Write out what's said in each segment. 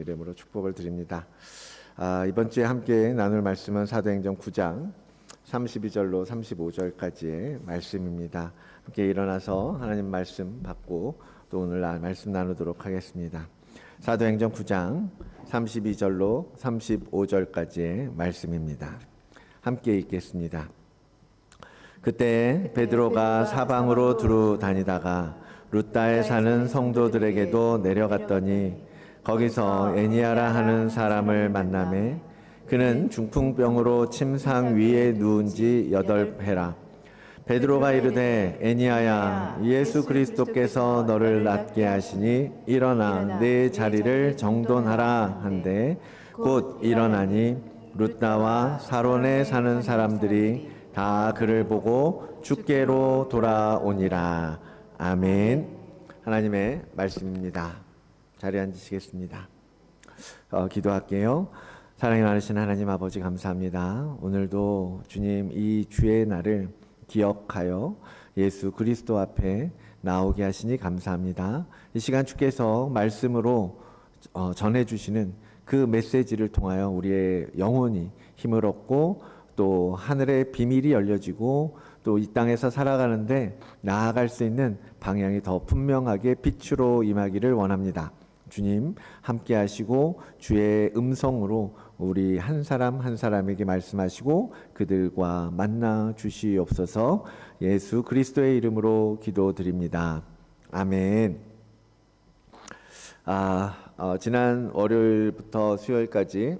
이름으로 축복을 드립니다. 이번 주에 함께 나눌 말씀은 사도행전 9장 32절로 35절까지의 말씀입니다. 함께 일어나서 하나님 말씀 받고 또 오늘 말씀 나누도록 하겠습니다. 사도행전 9장 32절로 35절까지의 말씀입니다. 함께 읽겠습니다. 그때 베드로가 사방으로 두루 다니다가 루다에 사는 성도들에게도 내려갔더니 거기서 에니아라 하는 사람을 만나매 그는 중풍병으로 침상 위에 누운 지 8해라. 베드로가 이르되 에니아야, 예수 그리스도께서 너를 낫게 하시니 일어나 내 자리를 정돈하라 한데 곧 일어나니 루다와 사론에 사는 사람들이 다 그를 보고 주께로 돌아오니라. 아멘. 하나님의 말씀입니다. 자리에 앉으시겠습니다. 기도할게요. 사랑이 많으신 하나님 아버지 감사합니다. 오늘도 주님 이 주의 날을 기억하여 예수 그리스도 앞에 나오게 하시니 감사합니다. 이 시간 주께서 말씀으로 전해주시는 그 메시지를 통하여 우리의 영혼이 힘을 얻고 또 하늘의 비밀이 열려지고 또 이 땅에서 살아가는데 나아갈 수 있는 방향이 더 분명하게 빛으로 임하기를 원합니다. 주님 함께 하시고 주의 음성으로 우리 한 사람 한 사람에게 말씀하시고 그들과 만나 주시옵소서. 예수 그리스도의 이름으로 기도드립니다. 아멘. 지난 월요일부터 수요일까지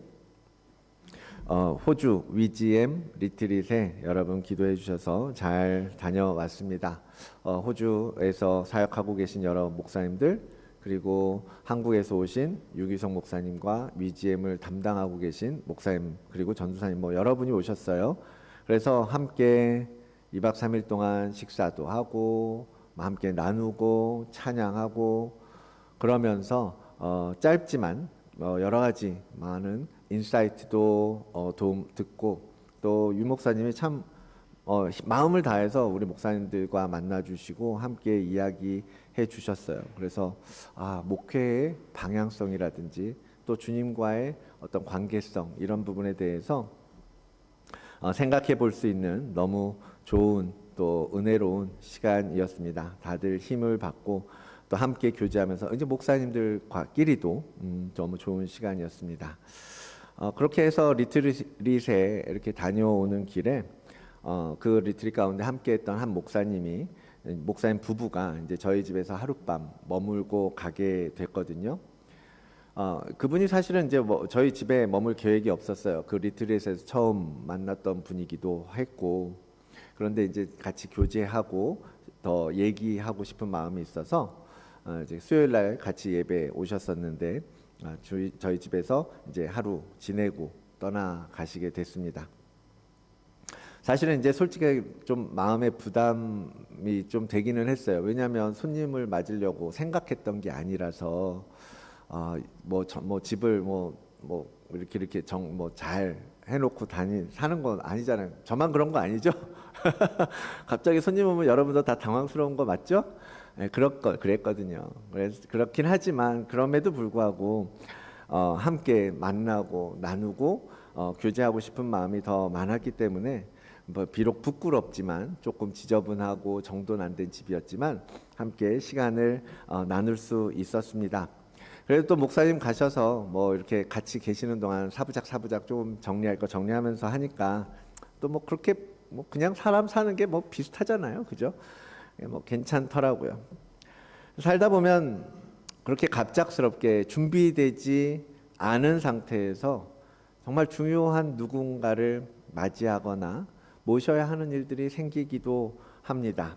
호주 위지엠 리트릿에 여러분 기도해 주셔서 잘 다녀왔습니다. 호주에서 사역하고 계신 여러 목사님들 그리고 한국에서 오신 유기성 목사님과 위지엠을 담당하고 계신 목사님 그리고 전도사님 여러분이 오셨어요. 그래서 함께 2박 3일 동안 식사도 하고 함께 나누고 찬양하고 그러면서 짧지만 여러 가지 많은 인사이트도 도움 듣고 또 유 목사님이 참 마음을 다해서 우리 목사님들과 만나주시고 함께 이야기해 주셨어요. 그래서 목회의 방향성이라든지 또 주님과의 어떤 관계성 이런 부분에 대해서 생각해 볼 수 있는 너무 좋은 또 은혜로운 시간이었습니다. 다들 힘을 받고 또 함께 교제하면서 이제 목사님들과끼리도 너무 좋은 시간이었습니다. 그렇게 해서 리트릿에 이렇게 다녀오는 길에 그 리트릿 가운데 함께했던 한 목사님 부부가 이제 저희 집에서 하룻밤 머물고 가게 됐거든요. 그분이 사실은 이제 저희 집에 머물 계획이 없었어요. 그 리트릿에서 처음 만났던 분이기도 했고, 그런데 이제 같이 교제하고 더 얘기하고 싶은 마음이 있어서 이제 수요일 날 같이 예배 오셨었는데 저희 집에서 이제 하루 지내고 떠나가시게 됐습니다. 사실은 이제 솔직히 좀 마음의 부담이 좀 되기는 했어요. 왜냐하면 손님을 맞으려고 생각했던 게 아니라서 집을 이렇게 잘 해놓고 사는 건 아니잖아요. 저만 그런 거 아니죠? 갑자기 손님 오면 여러분도 다 당황스러운 거 맞죠? 네, 그랬거든요. 그래서 그렇긴 하지만 그럼에도 불구하고 함께 만나고 나누고 교제하고 싶은 마음이 더 많았기 때문에 비록 부끄럽지만 조금 지저분하고 정돈 안 된 집이었지만 함께 시간을 나눌 수 있었습니다. 그래도 또 목사님 가셔서 이렇게 같이 계시는 동안 사부작 좀 정리할 거 정리하면서 하니까 또 그렇게 그냥 사람 사는 게 비슷하잖아요, 그죠? 괜찮더라고요. 살다 보면 그렇게 갑작스럽게 준비되지 않은 상태에서 정말 중요한 누군가를 맞이하거나 모셔야 하는 일들이 생기기도 합니다.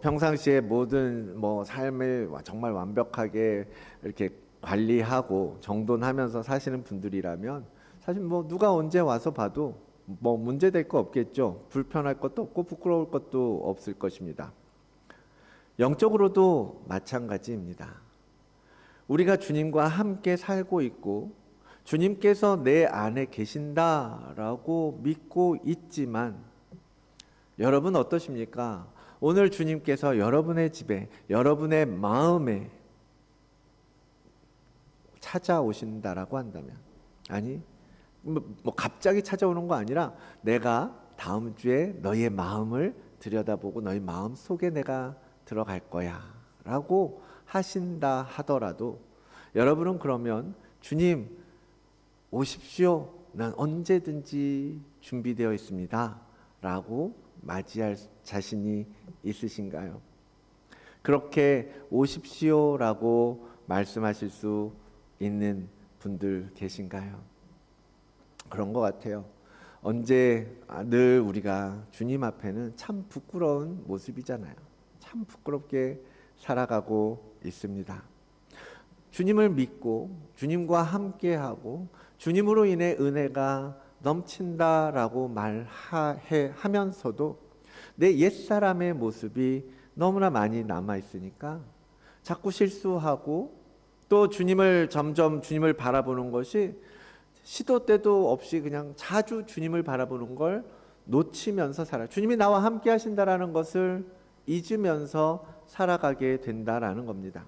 평상시에 모든 삶을 정말 완벽하게 이렇게 관리하고 정돈하면서 사시는 분들이라면 사실 누가 언제 와서 봐도 문제될 거 없겠죠. 불편할 것도 없고 부끄러울 것도 없을 것입니다. 영적으로도 마찬가지입니다. 우리가 주님과 함께 살고 있고 주님께서 내 안에 계신다라고 믿고 있지만 여러분 어떠십니까? 오늘 주님께서 여러분의 집에 여러분의 마음에 찾아오신다라고 한다면, 아니 뭐 갑자기 찾아오는 거 아니라 내가 다음 주에 너의 마음을 들여다보고 너의 마음 속에 내가 들어갈 거야 라고 하신다 하더라도, 여러분은 그러면 주님 오십시오, 난 언제든지 준비되어 있습니다 라고 맞이할 자신이 있으신가요? 그렇게 오십시오 라고 말씀하실 수 있는 분들 계신가요? 그런 것 같아요. 늘 우리가 주님 앞에는 참 부끄러운 모습이잖아요. 참 부끄럽게 살아가고 있습니다. 주님을 믿고 주님과 함께하고 주님으로 인해 은혜가 넘친다라고 말하면서도 내 옛사람의 모습이 너무나 많이 남아있으니까 자꾸 실수하고, 또 점점 주님을 바라보는 것이 시도 때도 없이 그냥 자주 주님을 바라보는 걸 놓치면서 살아요. 주님이 나와 함께 하신다라는 것을 잊으면서 살아가게 된다라는 겁니다.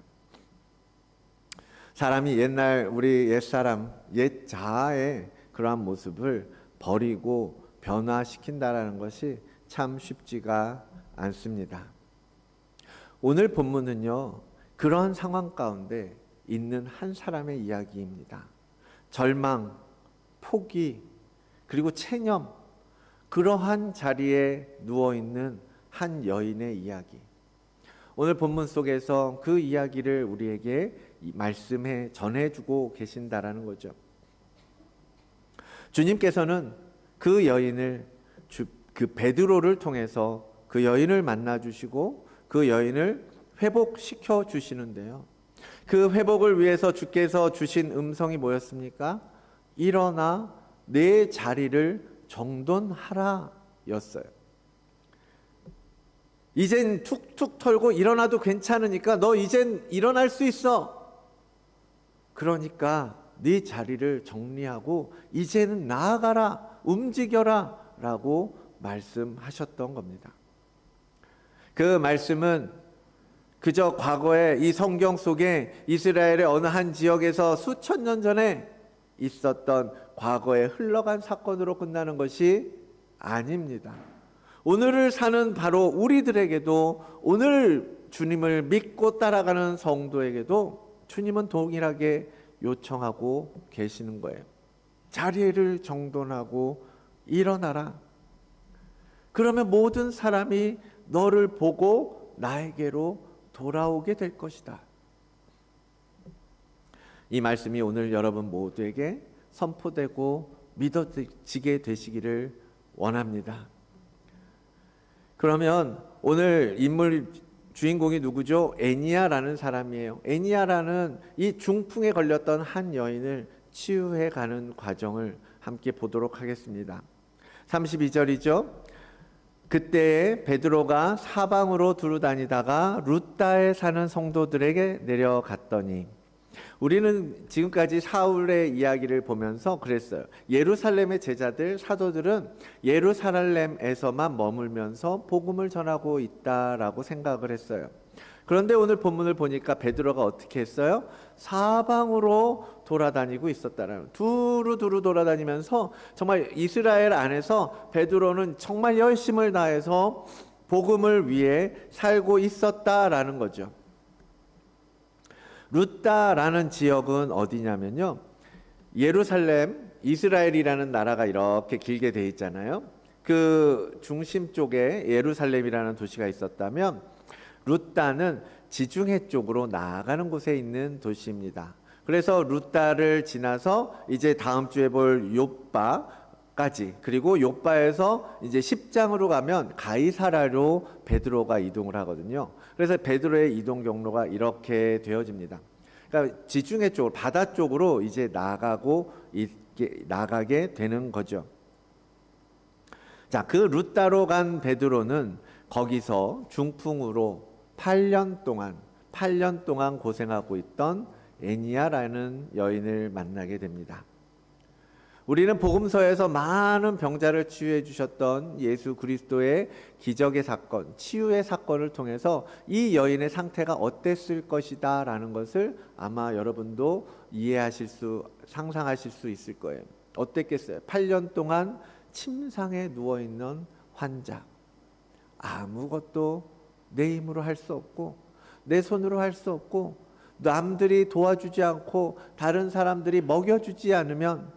사람이 우리 옛사람, 옛 자아의 그러한 모습을 버리고 변화시킨다라는 것이 참 쉽지가 않습니다. 오늘 본문은요, 그런 상황 가운데 있는 한 사람의 이야기입니다. 절망, 포기, 그리고 체념, 그러한 자리에 누워있는 한 여인의 이야기. 오늘 본문 속에서 그 이야기를 우리에게 말씀해 전해주고 계신다라는 거죠. 주님께서는 그 여인을, 그 베드로를 통해서 그 여인을 만나 주시고 그 여인을 회복시켜 주시는데요, 그 회복을 위해서 주께서 주신 음성이 뭐였습니까? 일어나 내 자리를 정돈하라 였어요. 이젠 툭툭 털고 일어나도 괜찮으니까 너 이젠 일어날 수 있어. 그러니까 네 자리를 정리하고 이제는 나아가라, 움직여라 라고 말씀하셨던 겁니다. 그 말씀은 그저 과거에 이 성경 속에 이스라엘의 어느 한 지역에서 수천 년 전에 있었던 과거에 흘러간 사건으로 끝나는 것이 아닙니다. 오늘을 사는 바로 우리들에게도, 오늘 주님을 믿고 따라가는 성도에게도 주님은 동일하게 요청하고 계시는 거예요. 자리를 정돈하고 일어나라. 그러면 모든 사람이 너를 보고 나에게로 돌아오게 될 것이다. 이 말씀이 오늘 여러분 모두에게 선포되고 믿어지게 되시기를 원합니다. 그러면 오늘 주인공이 누구죠? 애니야라는 사람이에요. 애니야라는 이 중풍에 걸렸던 한 여인을 치유해 가는 과정을 함께 보도록 하겠습니다. 32절이죠. 그때에 베드로가 사방으로 두루다니다가 룻다에 사는 성도들에게 내려갔더니, 우리는 지금까지 사울의 이야기를 보면서 그랬어요. 예루살렘의 제자들, 사도들은 예루살렘에서만 머물면서 복음을 전하고 있다라고 생각을 했어요. 그런데 오늘 본문을 보니까 베드로가 어떻게 했어요? 사방으로 돌아다니고 있었다라는, 두루두루 돌아다니면서 정말 이스라엘 안에서 베드로는 정말 열심을 다해서 복음을 위해 살고 있었다라는 거죠. 룻다라는 지역은 어디냐면요, 예루살렘, 이스라엘이라는 나라가 이렇게 길게 돼 있잖아요. 그 중심 쪽에 예루살렘이라는 도시가 있었다면, 룻다는 지중해 쪽으로 나아가는 곳에 있는 도시입니다. 그래서 룻다를 지나서 이제 다음 주에 볼 욥바까지, 그리고 욥바에서 이제 10장으로 가면 가이사라로 베드로가 이동을 하거든요. 그래서 베드로의 이동 경로가 이렇게 되어집니다. 그러니까 지중해 쪽으로, 바다 쪽으로 이제 나가게 되는 거죠. 자, 그 룻다로 간 베드로는 거기서 중풍으로 8년 동안 고생하고 있던 애니야라는 여인을 만나게 됩니다. 우리는 복음서에서 많은 병자를 치유해 주셨던 예수 그리스도의 기적의 사건, 치유의 사건을 통해서 이 여인의 상태가 어땠을 것이다 라는 것을 아마 여러분도 상상하실 수 있을 거예요. 어땠겠어요? 8년 동안 침상에 누워있는 환자, 아무것도 내 힘으로 할 수 없고 내 손으로 할 수 없고 남들이 도와주지 않고 다른 사람들이 먹여주지 않으면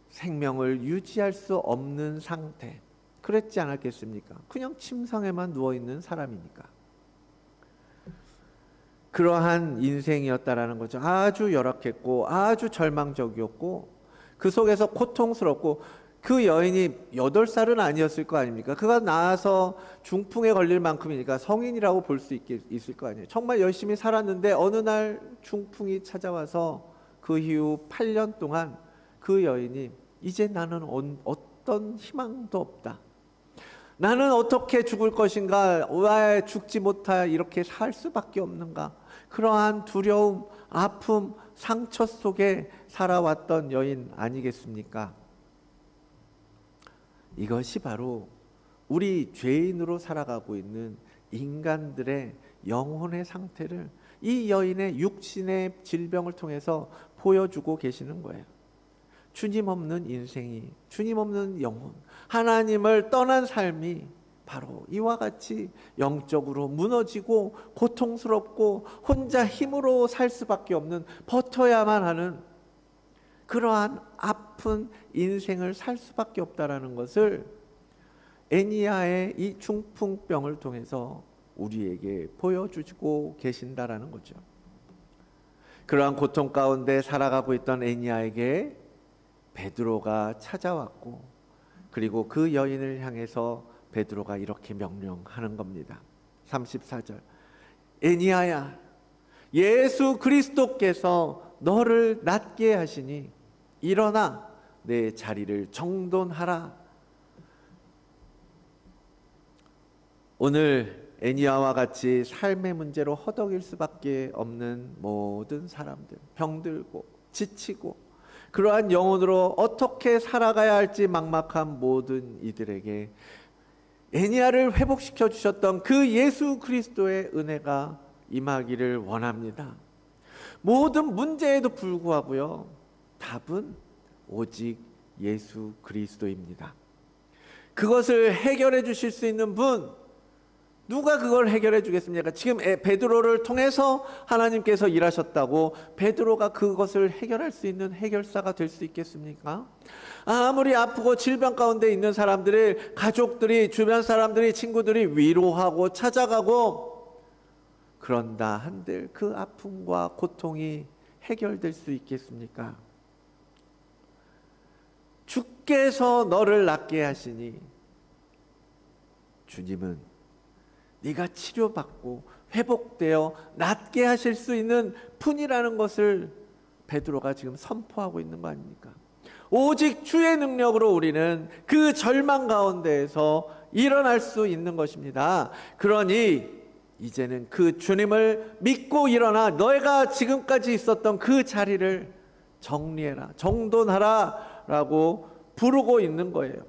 생명을 유지할 수 없는 상태, 그랬지 않았겠습니까? 그냥 침상에만 누워있는 사람이니까. 그러한 인생이었다라는 거죠. 아주 열악했고 아주 절망적이었고 그 속에서 고통스럽고, 그 여인이 8살은 아니었을 거 아닙니까? 그가 나아서 중풍에 걸릴 만큼이니까 성인이라고 볼 수 있을 거 아니에요. 정말 열심히 살았는데 어느 날 중풍이 찾아와서 그 이후 8년 동안 그 여인이 이제 나는 어떤 희망도 없다. 나는 어떻게 죽을 것인가? 왜 죽지 못하여 이렇게 살 수밖에 없는가? 그러한 두려움, 아픔, 상처 속에 살아왔던 여인 아니겠습니까? 이것이 바로 우리 죄인으로 살아가고 있는 인간들의 영혼의 상태를 이 여인의 육신의 질병을 통해서 보여주고 계시는 거예요. 주님 없는 인생이, 주님 없는 영혼, 하나님을 떠난 삶이 바로 이와 같이 영적으로 무너지고 고통스럽고 혼자 힘으로 살 수밖에 없는, 버텨야만 하는 그러한 아픈 인생을 살 수밖에 없다라는 것을 애니야의 이 중풍병을 통해서 우리에게 보여주고 계신다라는 거죠. 그러한 고통 가운데 살아가고 있던 애니야에게 베드로가 찾아왔고, 그리고 그 여인을 향해서 베드로가 이렇게 명령하는 겁니다. 34절, 애니야야, 예수 그리스도께서 너를 낫게 하시니 일어나 내 자리를 정돈하라. 오늘 애니야와 같이 삶의 문제로 허덕일 수밖에 없는 모든 사람들, 병들고 지치고 그러한 영혼으로 어떻게 살아가야 할지 막막한 모든 이들에게 애니야를 회복시켜 주셨던 그 예수 그리스도의 은혜가 임하기를 원합니다. 모든 문제에도 불구하고요, 답은 오직 예수 그리스도입니다. 그것을 해결해 주실 수 있는 분, 누가 그걸 해결해 주겠습니까? 지금 베드로를 통해서 하나님께서 일하셨다고 베드로가 그것을 해결할 수 있는 해결사가 될 수 있겠습니까? 아무리 아프고 질병 가운데 있는 사람들을 가족들이, 주변 사람들이, 친구들이 위로하고 찾아가고 그런다 한들 그 아픔과 고통이 해결될 수 있겠습니까? 주께서 너를 낫게 하시니, 주님은 네가 치료받고 회복되어 낫게 하실 수 있는 분이라는 것을 베드로가 지금 선포하고 있는 거 아닙니까? 오직 주의 능력으로 우리는 그 절망 가운데에서 일어날 수 있는 것입니다. 그러니 이제는 그 주님을 믿고 일어나 너희가 지금까지 있었던 그 자리를 정리해라, 정돈하라 라고 부르고 있는 거예요.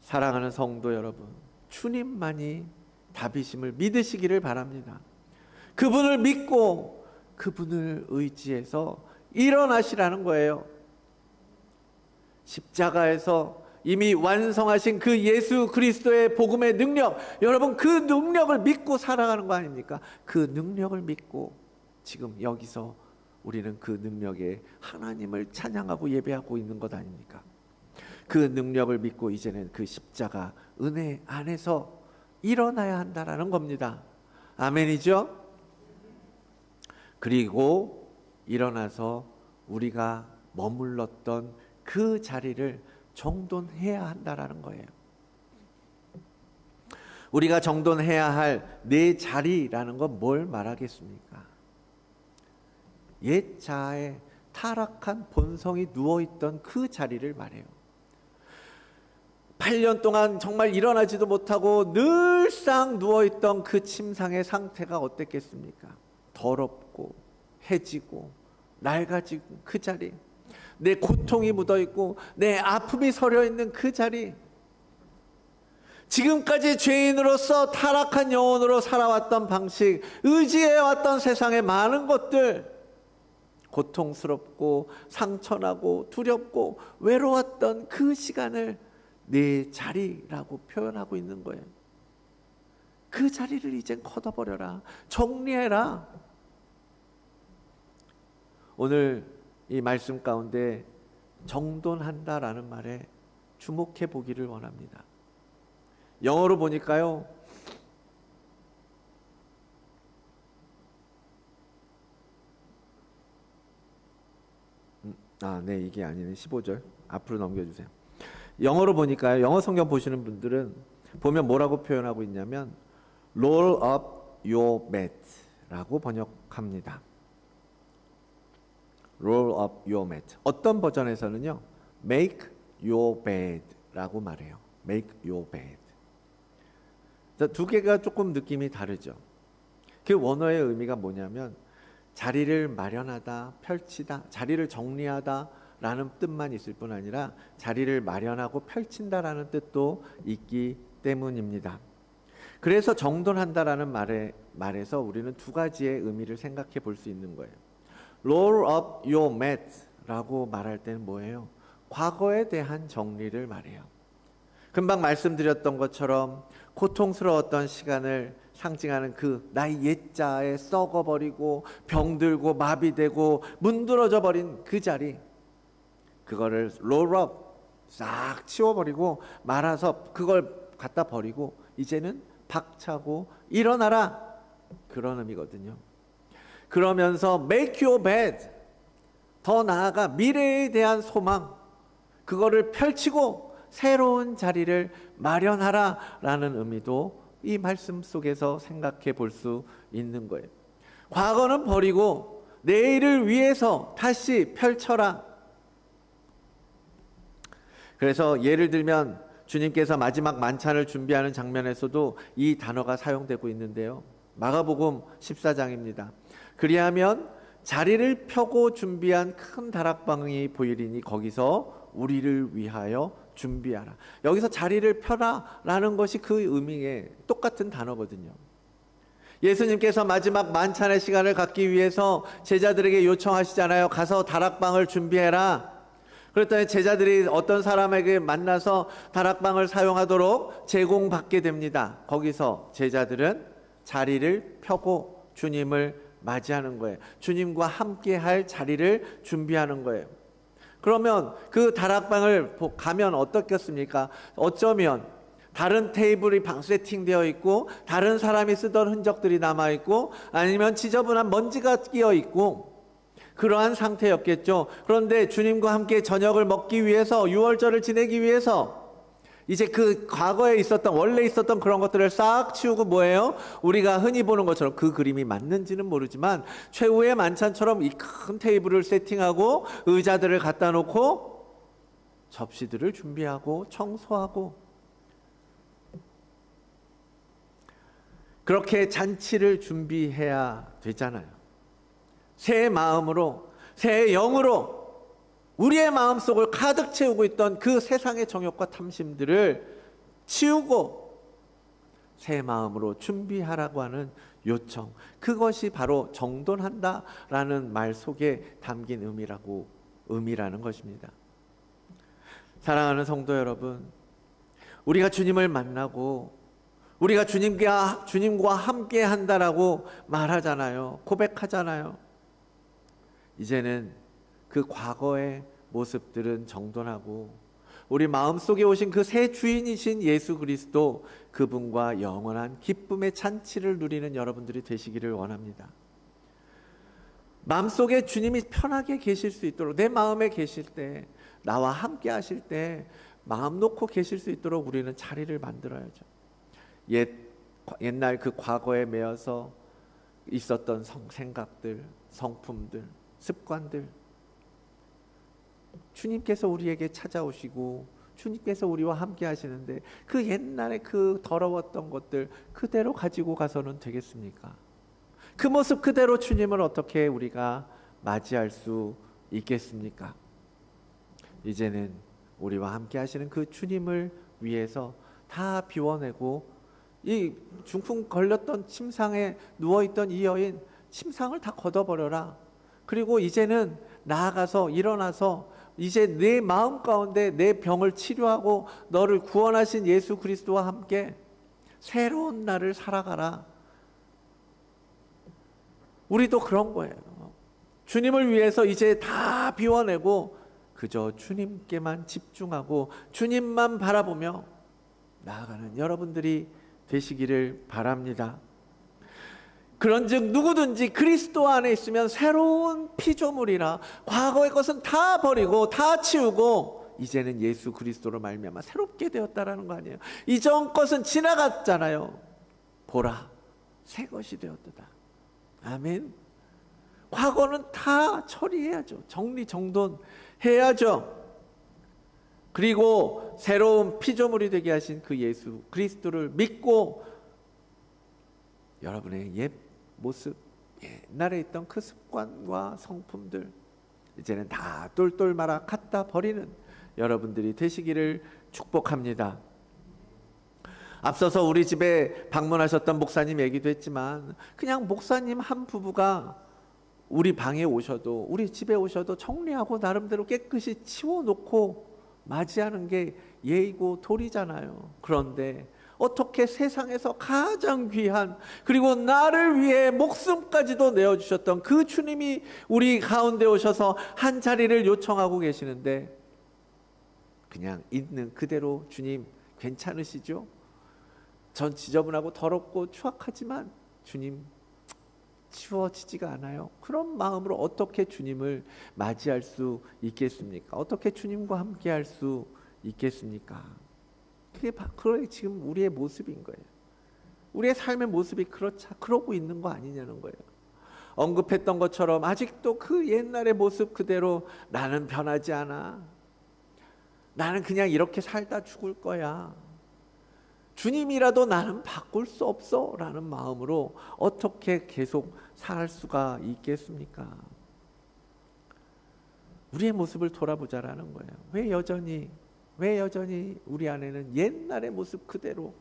사랑하는 성도 여러분, 주님만이 답이심을 믿으시기를 바랍니다. 그분을 믿고 그분을 의지해서 일어나시라는 거예요. 십자가에서 이미 완성하신 그 예수 그리스도의 복음의 능력, 여러분 그 능력을 믿고 살아가는 거 아닙니까? 그 능력을 믿고 지금 여기서 우리는 그 능력에 하나님을 찬양하고 예배하고 있는 것 아닙니까? 그 능력을 믿고 이제는 그 십자가 은혜 안에서 일어나야 한다라는 겁니다. 아멘이죠? 그리고 일어나서 우리가 머물렀던 그 자리를 정돈해야 한다라는 거예요. 우리가 정돈해야 할 내 자리라는 건 뭘 말하겠습니까? 옛 자아의 타락한 본성이 누워있던 그 자리를 말해요. 8년 동안 정말 일어나지도 못하고 늘상 누워있던 그 침상의 상태가 어땠겠습니까? 더럽고 해지고 낡아지고 그 자리, 내 고통이 묻어 있고 내 아픔이 서려 있는 그 자리, 지금까지 죄인으로서 타락한 영혼으로 살아왔던 방식, 의지해왔던 세상의 많은 것들, 고통스럽고 상처나고 두렵고 외로웠던 그 시간을 내 자리라고 표현하고 있는 거예요. 그 자리를 이젠 걷어버려라. 정리해라. 오늘 이 말씀 가운데 정돈한다라는 말에 주목해 보기를 원합니다. 영어로 보니까요, 네, 이게 아니네. 15절 앞으로 넘겨주세요. 영어로 보니까요, 영어 성경 보시는 분들은 보면 뭐라고 표현하고 있냐면 roll up your mat 라고 번역합니다. roll up your mat. 어떤 버전에서는요, make your bed 라고 말해요. make your bed. 두 개가 조금 느낌이 다르죠. 그 원어의 의미가 뭐냐면 자리를 마련하다, 펼치다, 자리를 정리하다 라는 뜻만 있을 뿐 아니라 자리를 마련하고 펼친다라는 뜻도 있기 때문입니다. 그래서 정돈한다라는 말에서 우리는 두 가지의 의미를 생각해 볼 수 있는 거예요. roll up your mat 라고 말할 때는 뭐예요? 과거에 대한 정리를 말해요. 금방 말씀드렸던 것처럼 고통스러웠던 시간을 상징하는 그 나의 옛자에 썩어버리고 병들고 마비되고 문드러져 버린 그 자리, 그거를 롤업 싹 치워버리고 말아서 그걸 갖다 버리고 이제는 박차고 일어나라, 그런 의미거든요. 그러면서 make your bed, 더 나아가 미래에 대한 소망, 그거를 펼치고 새로운 자리를 마련하라 라는 의미도 이 말씀 속에서 생각해 볼 수 있는 거예요. 과거는 버리고 내일을 위해서 다시 펼쳐라. 그래서 예를 들면 주님께서 마지막 만찬을 준비하는 장면에서도 이 단어가 사용되고 있는데요. 마가복음 14장입니다. 그리하면 자리를 펴고 준비한 큰 다락방이 보이리니 거기서 우리를 위하여 준비하라. 여기서 자리를 펴라 라는 것이 그 의미의 똑같은 단어거든요. 예수님께서 마지막 만찬의 시간을 갖기 위해서 제자들에게 요청하시잖아요. 가서 다락방을 준비해라. 그랬더니 제자들이 어떤 사람에게 만나서 다락방을 사용하도록 제공받게 됩니다. 거기서 제자들은 자리를 펴고 주님을 맞이하는 거예요. 주님과 함께 할 자리를 준비하는 거예요. 그러면 그 다락방을 가면 어떻겠습니까? 어쩌면 다른 테이블이 세팅되어 있고 다른 사람이 쓰던 흔적들이 남아있고 아니면 지저분한 먼지가 끼어 있고 그러한 상태였겠죠. 그런데 주님과 함께 저녁을 먹기 위해서, 유월절을 지내기 위해서 이제 그 과거에 있었던, 원래 있었던 그런 것들을 싹 치우고 뭐예요? 우리가 흔히 보는 것처럼, 그 그림이 맞는지는 모르지만 최후의 만찬처럼 이 큰 테이블을 세팅하고 의자들을 갖다 놓고 접시들을 준비하고 청소하고 그렇게 잔치를 준비해야 되잖아요. 새 마음으로, 새 영으로 우리의 마음속을 가득 채우고 있던 그 세상의 정욕과 탐심들을 치우고 새 마음으로 준비하라고 하는 요청, 그것이 바로 정돈한다라는 말 속에 담긴 의미라는 것입니다. 사랑하는 성도 여러분, 우리가 주님을 만나고 우리가 주님과 함께 한다라고 말하잖아요. 고백하잖아요. 이제는 그 과거의 모습들은 정돈하고 우리 마음속에 오신 그 새 주인이신 예수 그리스도, 그분과 영원한 기쁨의 잔치를 누리는 여러분들이 되시기를 원합니다. 마음속에 주님이 편하게 계실 수 있도록, 내 마음에 계실 때, 나와 함께 하실 때 마음 놓고 계실 수 있도록 우리는 자리를 만들어야죠. 옛날 그 과거에 매여서 있었던 생각들, 성품들, 습관들, 주님께서 우리에게 찾아오시고 주님께서 우리와 함께 하시는데 그 옛날에 그 더러웠던 것들 그대로 가지고 가서는 되겠습니까? 그 모습 그대로 주님을 어떻게 우리가 맞이할 수 있겠습니까? 이제는 우리와 함께 하시는 그 주님을 위해서 다 비워내고, 이 중풍 걸렸던 침상에 누워있던 이 여인, 침상을 다 걷어버려라. 그리고 이제는 나아가서 일어나서 이제 내 마음 가운데 내 병을 치료하고 너를 구원하신 예수 그리스도와 함께 새로운 날을 살아가라. 우리도 그런 거예요. 주님을 위해서 이제 다 비워내고 그저 주님께만 집중하고 주님만 바라보며 나아가는 여러분들이 되시기를 바랍니다. 그런즉 누구든지 그리스도 안에 있으면 새로운 피조물이라. 과거의 것은 다 버리고 다 치우고 이제는 예수 그리스도로 말미암아 새롭게 되었다라는 거 아니에요. 이전 것은 지나갔잖아요. 보라, 새 것이 되었도다. 아멘. 과거는 다 처리해야죠. 정리정돈해야죠. 그리고 새로운 피조물이 되게 하신 그 예수 그리스도를 믿고 여러분의 옛 모습, 옛날에 있던 그 습관과 성품들 이제는 다 똘똘 말아 갖다 버리는 여러분들이 되시기를 축복합니다. 앞서서 우리 집에 방문하셨던 목사님 얘기도 했지만 그냥 목사님 한 부부가 우리 방에 오셔도, 우리 집에 오셔도 정리하고 나름대로 깨끗이 치워놓고 맞이하는 게 예의고 도리잖아요. 그런데 어떻게 세상에서 가장 귀한, 그리고 나를 위해 목숨까지도 내어주셨던 그 주님이 우리 가운데 오셔서 한 자리를 요청하고 계시는데 그냥 있는 그대로 주님 괜찮으시죠? 전 지저분하고 더럽고 추악하지만 주님 치워지지가 않아요. 그런 마음으로 어떻게 주님을 맞이할 수 있겠습니까? 어떻게 주님과 함께 할 수 있겠습니까? 그게 지금 우리의 모습인 거예요. 우리의 삶의 모습이 그러고 있는 거 아니냐는 거예요. 언급했던 것처럼 아직도 그 옛날의 모습 그대로 나는 변하지 않아. 나는 그냥 이렇게 살다 죽을 거야. 주님이라도 나는 바꿀 수 없어 라는 마음으로 어떻게 계속 살 수가 있겠습니까? 우리의 모습을 돌아보자라는 거예요. 왜 여전히 우리 안에는 옛날의 모습 그대로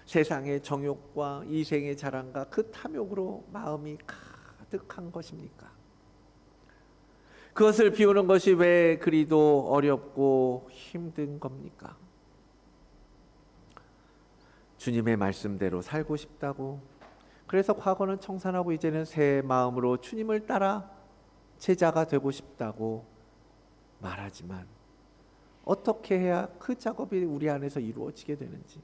세상의 정욕과 이생의 자랑과 그 탐욕으로 마음이 가득한 것입니까? 그것을 비우는 것이 왜 그리도 어렵고 힘든 겁니까? 주님의 말씀대로 살고 싶다고, 그래서 과거는 청산하고 이제는 새 마음으로 주님을 따라 제자가 되고 싶다고 말하지만 어떻게 해야 그 작업이 우리 안에서 이루어지게 되는지,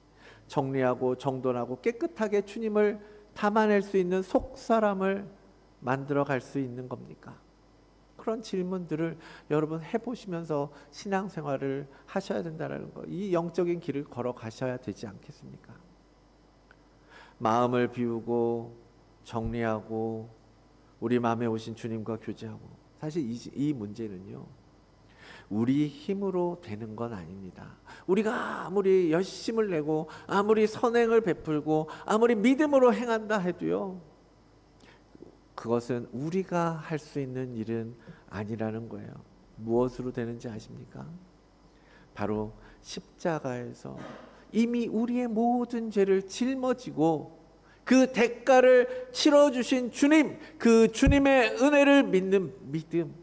정리하고 정돈하고 깨끗하게 주님을 담아낼 수 있는 속사람을 만들어 갈 수 있는 겁니까? 그런 질문들을 여러분 해보시면서 신앙생활을 하셔야 된다는 거, 이 영적인 길을 걸어가셔야 되지 않겠습니까? 마음을 비우고 정리하고 우리 마음에 오신 주님과 교제하고, 사실 이 문제는요 우리 힘으로 되는 건 아닙니다. 우리가 아무리 열심을 내고 아무리 선행을 베풀고 아무리 믿음으로 행한다 해도요 그것은 우리가 할 수 있는 일은 아니라는 거예요. 무엇으로 되는지 아십니까? 바로 십자가에서 이미 우리의 모든 죄를 짊어지고 그 대가를 치러주신 주님, 그 주님의 은혜를 믿는 믿음,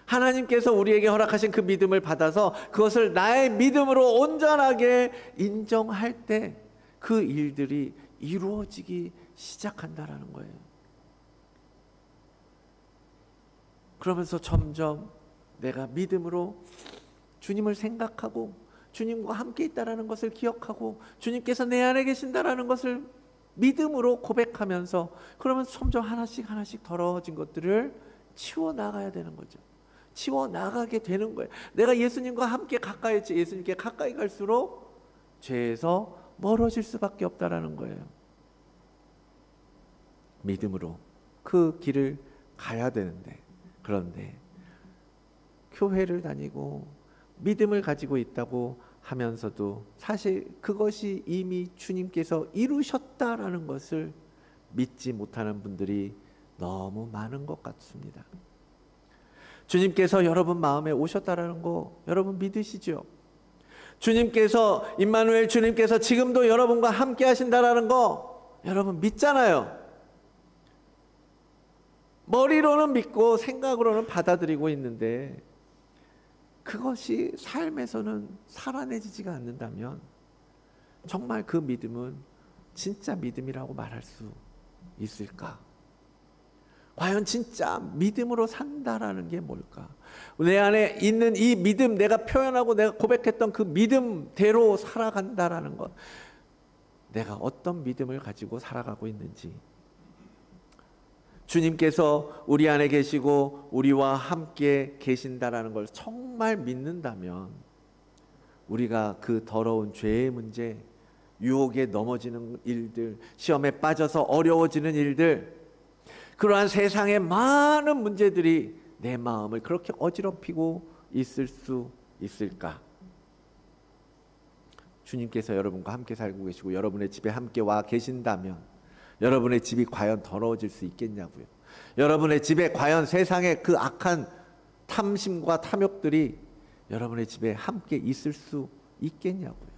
하나님께서 우리에게 허락하신 그 믿음을 받아서 그것을 나의 믿음으로 온전하게 인정할 때 그 일들이 이루어지기 시작한다라는 거예요. 그러면서 점점 내가 믿음으로 주님을 생각하고 주님과 함께 있다라는 것을 기억하고 주님께서 내 안에 계신다라는 것을 믿음으로 고백하면서, 그러면 점점 하나씩 더러워진 것들을 치워나가야 되는 거죠. 치워나가게 되는 거예요. 내가 예수님과 함께 예수님께 가까이 갈수록 죄에서 멀어질 수밖에 없다라는 거예요. 믿음으로 그 길을 가야 되는데, 그런데 교회를 다니고 믿음을 가지고 있다고 하면서도 사실 그것이 이미 주님께서 이루셨다라는 것을 믿지 못하는 분들이 너무 많은 것 같습니다. 주님께서 여러분 마음에 오셨다라는 거 여러분 믿으시죠? 주님께서 임마누엘 주님께서 지금도 여러분과 함께 하신다라는 거 여러분 믿잖아요. 머리로는 믿고 생각으로는 받아들이고 있는데 그것이 삶에서는 살아내지가 않는다면 정말 그 믿음은 진짜 믿음이라고 말할 수 있을까? 과연 진짜 믿음으로 산다라는 게 뭘까? 내 안에 있는 이 믿음, 내가 표현하고 내가 고백했던 그 믿음대로 살아간다라는 것, 내가 어떤 믿음을 가지고 살아가고 있는지, 주님께서 우리 안에 계시고 우리와 함께 계신다라는 걸 정말 믿는다면 우리가 그 더러운 죄의 문제, 유혹에 넘어지는 일들, 시험에 빠져서 어려워지는 일들, 그러한 세상의 많은 문제들이 내 마음을 그렇게 어지럽히고 있을 수 있을까? 주님께서 여러분과 함께 살고 계시고 여러분의 집에 함께 와 계신다면 여러분의 집이 과연 더러워질 수 있겠냐고요. 여러분의 집에 과연 세상의 그 악한 탐심과 탐욕들이 여러분의 집에 함께 있을 수 있겠냐고요.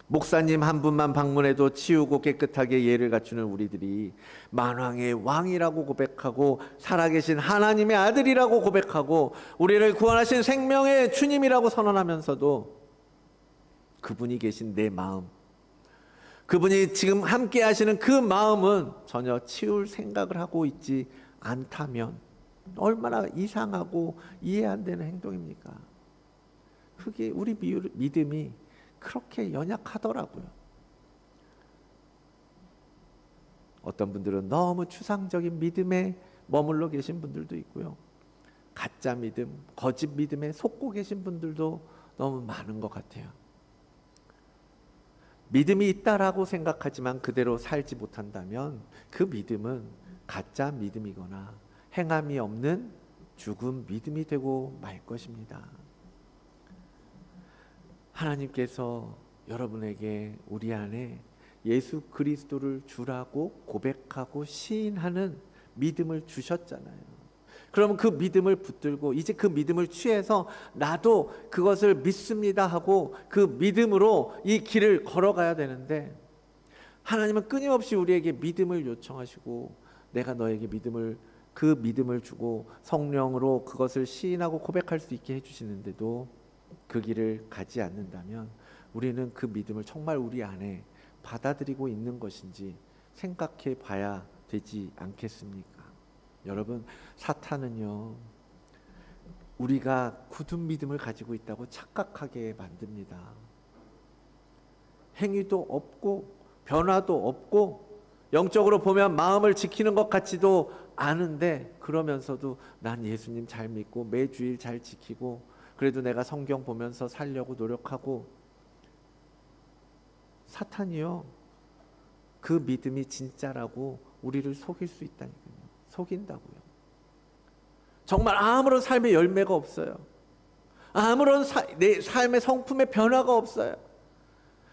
목사님 한 분만 방문해도 치우고 깨끗하게 예를 갖추는 우리들이 만왕의 왕이라고 고백하고 살아계신 하나님의 아들이라고 고백하고 우리를 구원하신 생명의 주님이라고 선언하면서도 그분이 계신 내 마음, 그분이 지금 함께 하시는 그 마음은 전혀 치울 생각을 하고 있지 않다면 얼마나 이상하고 이해 안 되는 행동입니까? 그게 우리 믿음이 그렇게 연약하더라고요. 어떤 분들은 너무 추상적인 믿음에 머물러 계신 분들도 있고요. 가짜 믿음, 거짓 믿음에 속고 계신 분들도 너무 많은 것 같아요. 믿음이 있다라고 생각하지만 그대로 살지 못한다면 그 믿음은 가짜 믿음이거나 행함이 없는 죽은 믿음이 되고 말 것입니다. 하나님께서 여러분에게 우리 안에 예수 그리스도를 주라고 고백하고 시인하는 믿음을 주셨잖아요. 그러면 그 믿음을 붙들고 이제 그 믿음을 취해서 나도 그것을 믿습니다 하고 그 믿음으로 이 길을 걸어가야 되는데 하나님은 끊임없이 우리에게 믿음을 요청하시고 내가 너에게 그 믿음을 주고 성령으로 그것을 시인하고 고백할 수 있게 해주시는데도 그 길을 가지 않는다면 우리는 그 믿음을 정말 우리 안에 받아들이고 있는 것인지 생각해 봐야 되지 않겠습니까? 여러분, 사탄은요 우리가 굳은 믿음을 가지고 있다고 착각하게 만듭니다. 행위도 없고 변화도 없고 영적으로 보면 마음을 지키는 것 같지도 않은데 그러면서도 난 예수님 잘 믿고 매주일 잘 지키고 그래도 내가 성경 보면서 살려고 노력하고, 사탄이요 그 믿음이 진짜라고 우리를 속일 수 있다니까요. 속인다고요. 정말 아무런 삶의 열매가 없어요. 아무런 내 삶의 성품의 변화가 없어요.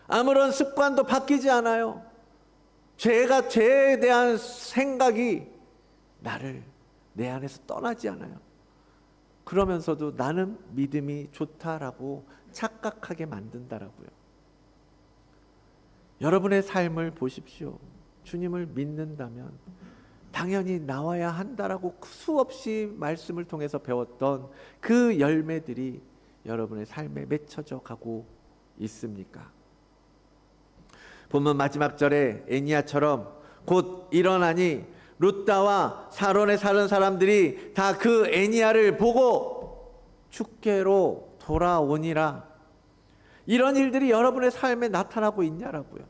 아무런 습관도 바뀌지 않아요. 죄에 대한 생각이 내 안에서 떠나지 않아요. 그러면서도 나는 믿음이 좋다라고 착각하게 만든다라고요. 여러분의 삶을 보십시오. 주님을 믿는다면 당연히 나와야 한다라고 수없이 말씀을 통해서 배웠던 그 열매들이 여러분의 삶에 맺혀져 가고 있습니까? 본문 마지막 절에 애니야처럼 곧 일어나니 룻다와 사론에 사는 사람들이 다 그 애니야를 보고 축계로 돌아오니라. 이런 일들이 여러분의 삶에 나타나고 있냐라고요.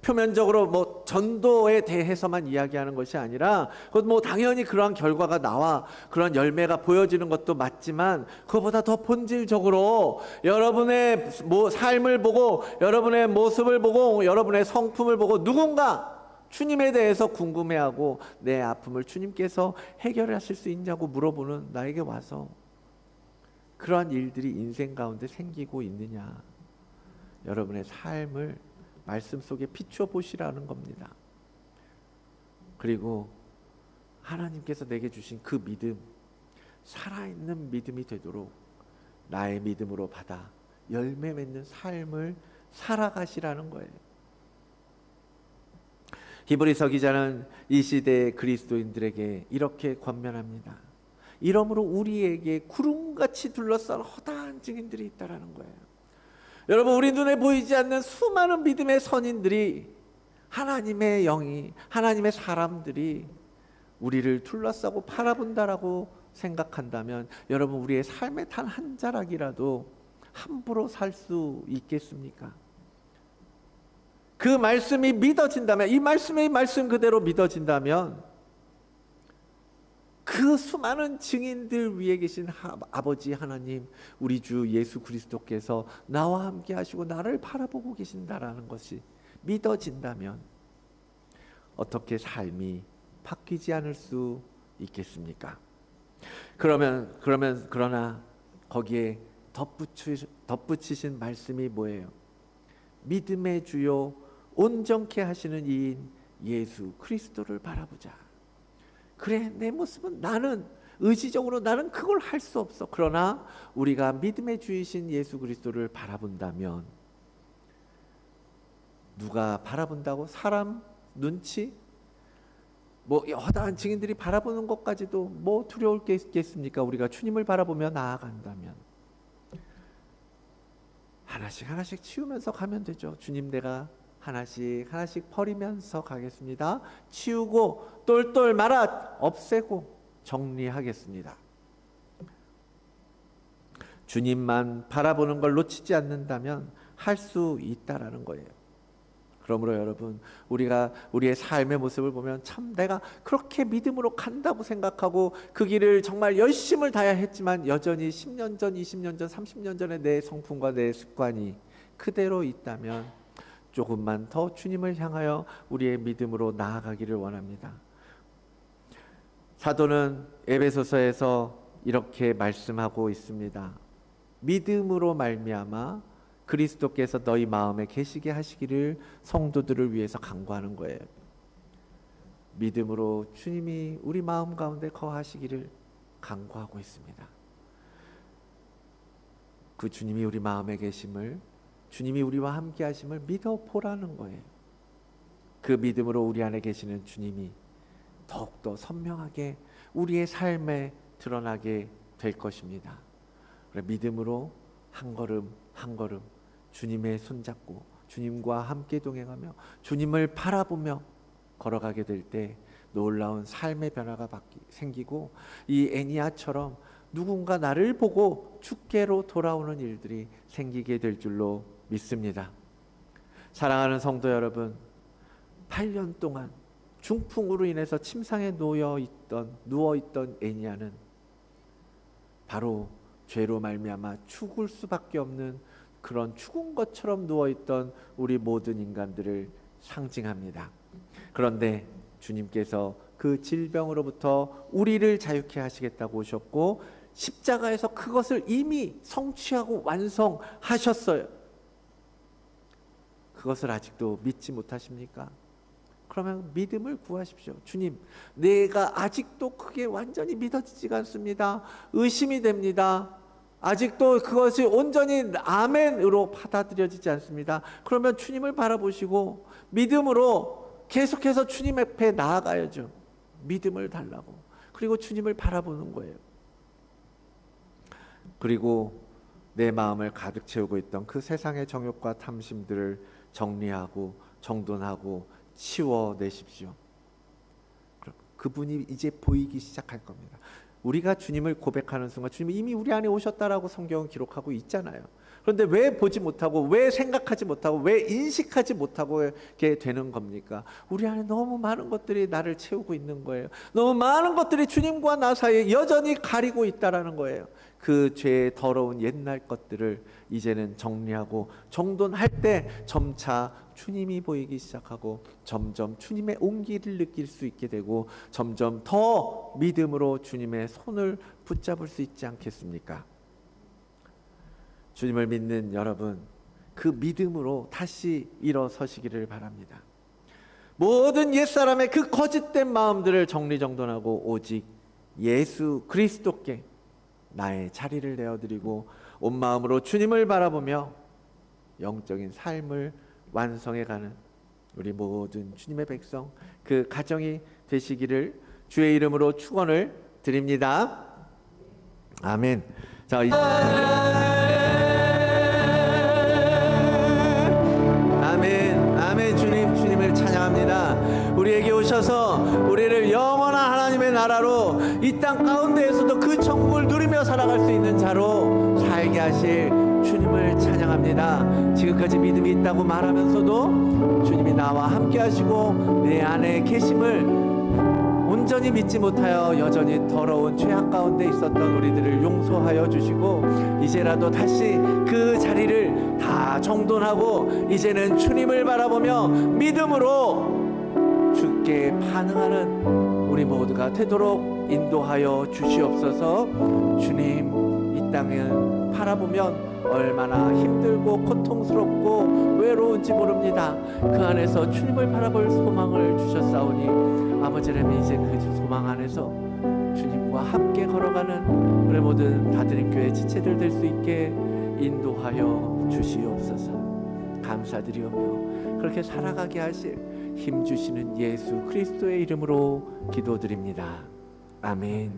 표면적으로 전도에 대해서만 이야기하는 것이 아니라 그것 당연히 그러한 결과가 나와 그런 열매가 보여지는 것도 맞지만 그것보다 더 본질적으로 여러분의 삶을 보고 여러분의 모습을 보고 여러분의 성품을 보고 누군가 주님에 대해서 궁금해하고 내 아픔을 주님께서 해결하실 수 있냐고 물어보는 나에게 와서 그러한 일들이 인생 가운데 생기고 있느냐, 여러분의 삶을 말씀 속에 비춰 보시라는 겁니다. 그리고 하나님께서 내게 주신 그 믿음, 살아있는 믿음이 되도록 나의 믿음으로 받아 열매 맺는 삶을 살아가시라는 거예요. 히브리서 기자는 이 시대의 그리스도인들에게 이렇게 권면합니다. 이러므로 우리에게 구름같이 둘러싼 허다한 증인들이 있다라는 거예요. 여러분, 우리 눈에 보이지 않는 수많은 믿음의 선인들이, 하나님의 영이, 하나님의 사람들이 우리를 둘러싸고 바라본다라고 생각한다면 여러분, 우리의 삶의 단 한 자락이라도 함부로 살 수 있겠습니까? 그 말씀이 믿어진다면, 이 말씀의 말씀 그대로 믿어진다면 그 수많은 증인들 위에 계신 아버지 하나님, 우리 주 예수 그리스도께서 나와 함께 하시고 나를 바라보고 계신다라는 것이 믿어진다면 어떻게 삶이 바뀌지 않을 수 있겠습니까? 그러나 거기에 덧붙이신 말씀이 뭐예요? 믿음의 주요 온전케 하시는 이인 예수 그리스도를 바라보자. 그래, 내 모습은 나는 의지적으로 나는 그걸 할 수 없어. 그러나 우리가 믿음의 주이신 예수 그리스도를 바라본다면, 누가 바라본다고? 사람 눈치? 허다한 증인들이 바라보는 것까지도 두려울 게 있겠습니까? 우리가 주님을 바라보며 나아간다면 하나씩 치우면서 가면 되죠. 주님, 내가 하나씩 버리면서 가겠습니다. 치우고 똘똘 말아 없애고 정리하겠습니다. 주님만 바라보는 걸 놓치지 않는다면 할 수 있다라는 거예요. 그러므로 여러분, 우리가 우리의 삶의 모습을 보면 참 내가 그렇게 믿음으로 간다고 생각하고 그 길을 정말 열심을 다해야 했지만 여전히 10년 전, 20년 전, 30년 전의 내 성품과 내 습관이 그대로 있다면 조금만 더 주님을 향하여 우리의 믿음으로 나아가기를 원합니다. 사도는 에베소서에서 이렇게 말씀하고 있습니다. 믿음으로 말미암아 그리스도께서 너희 마음에 계시게 하시기를 성도들을 위해서 간구하는 거예요. 믿음으로 주님이 우리 마음 가운데 거하시기를 간구하고 있습니다. 그 주님이 우리 마음에 계심을, 주님이 우리와 함께 하심을 믿어보라는 거예요. 그 믿음으로 우리 안에 계시는 주님이 더욱더 선명하게 우리의 삶에 드러나게 될 것입니다. 그래, 믿음으로 한 걸음 한 걸음 주님의 손잡고 주님과 함께 동행하며 주님을 바라보며 걸어가게 될 때 놀라운 삶의 변화가 생기고, 이 애니야처럼 누군가 나를 보고 주께로 돌아오는 일들이 생기게 될 줄로 믿습니다. 사랑하는 성도 여러분, 8년 동안 중풍으로 인해서 침상에 누워있던 애니야는 바로 죄로 말미암아 죽을 수밖에 없는 그런 죽은 것처럼 누워있던 우리 모든 인간들을 상징합니다. 그런데 주님께서 그 질병으로부터 우리를 자유케 하시겠다고 오셨고 십자가에서 그것을 이미 성취하고 완성하셨어요. 그것을 아직도 믿지 못하십니까? 그러면 믿음을 구하십시오. 주님, 내가 아직도 그게 완전히 믿어지지가 않습니다. 의심이 됩니다. 아직도 그것이 온전히 아멘으로 받아들여지지 않습니다. 그러면 주님을 바라보시고 믿음으로 계속해서 주님 앞에 나아가야죠. 믿음을 달라고. 그리고 주님을 바라보는 거예요. 그리고 내 마음을 가득 채우고 있던 그 세상의 정욕과 탐심들을 정리하고 정돈하고 치워내십시오. 그분이 이제 보이기 시작할 겁니다. 우리가 주님을 고백하는 순간 주님이 이미 우리 안에 오셨다라고 성경은 기록하고 있잖아요. 그런데 왜 보지 못하고, 왜 생각하지 못하고, 왜 인식하지 못하고 이렇게 되는 겁니까? 우리 안에 너무 많은 것들이 나를 채우고 있는 거예요. 너무 많은 것들이 주님과 나 사이에 여전히 가리고 있다라는 거예요. 그 죄의 더러운 옛날 것들을 이제는 정리하고 정돈할 때 점차 주님이 보이기 시작하고 점점 주님의 온기를 느낄 수 있게 되고 점점 더 믿음으로 주님의 손을 붙잡을 수 있지 않겠습니까? 주님을 믿는 여러분, 그 믿음으로 다시 일어서시기를 바랍니다. 모든 옛사람의 그 거짓된 마음들을 정리정돈하고 오직 예수 그리스도께 나의 자리를 내어드리고 온 마음으로 주님을 바라보며 영적인 삶을 완성해가는 우리 모든 주님의 백성, 그 가정이 되시기를 주의 이름으로 축원을 드립니다. 아멘. 자, 아멘, 아멘. 주님을 찬양합니다. 우리에게 오셔서 우리를 영원한 하나님의 나라로 이 땅 가운데에서도 그 천국을 누리며 살아갈 수 있는 자로 살게 하실 주님을 찬양합니다. 지금까지 믿음이 있다고 말하면서도 주님이 나와 함께 하시고 내 안에 계심을 온전히 믿지 못하여 여전히 더러운 죄악 가운데 있었던 우리들을 용서하여 주시고 이제라도 다시 그 자리를 다 정돈하고 이제는 주님을 바라보며 믿음으로 주께 반응하는 우리 모두가 되도록 인도하여 주시옵소서. 주님, 이 땅을 바라보면 얼마나 힘들고 고통스럽고 외로운지 모릅니다. 그 안에서 주님을 바라볼 소망을 주셨사오니 아버지 하나님, 이제 그 소망 안에서 주님과 함께 걸어가는 우리 모든 다드림 교회 지체들 될 수 있게 인도하여 주시옵소서. 감사드리오며 그렇게 살아가게 하실 힘 주시는 예수 그리스도의 이름으로 기도드립니다. 아멘.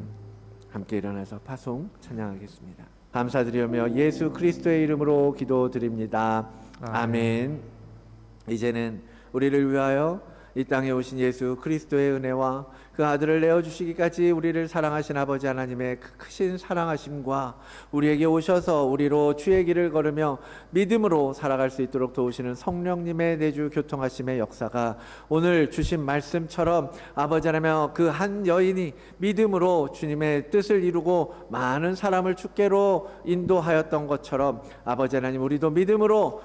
함께 일어나서 파송 찬양하겠습니다. 감사드리오며 예수 그리스도의 이름으로 기도드립니다. 아멘. 이제는 우리를 위하여 이 땅에 오신 예수 그리스도의 은혜와 그 아들을 내어주시기까지 우리를 사랑하신 아버지 하나님의 그 크신 사랑하심과 우리에게 오셔서 우리로 주의 길을 걸으며 믿음으로 살아갈 수 있도록 도우시는 성령님의 내주 교통하심의 역사가 오늘 주신 말씀처럼 아버지 하나님, 그 한 여인이 믿음으로 주님의 뜻을 이루고 많은 사람을 주께로 인도하였던 것처럼 아버지 하나님, 우리도 믿음으로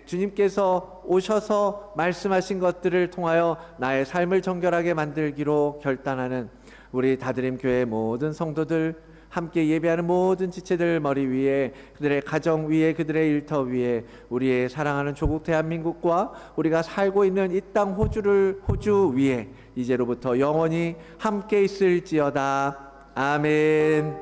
주님께서 오셔서 말씀하신 것들을 통하여 나의 삶을 정결하게 만들기로 결단하는 우리 다드림 교회 모든 성도들, 함께 예배하는 모든 지체들 머리 위에, 그들의 가정 위에, 그들의 일터 위에, 우리의 사랑하는 조국 대한민국과 우리가 살고 있는 이 땅 호주 위에 이제로부터 영원히 함께 있을지어다. 아멘.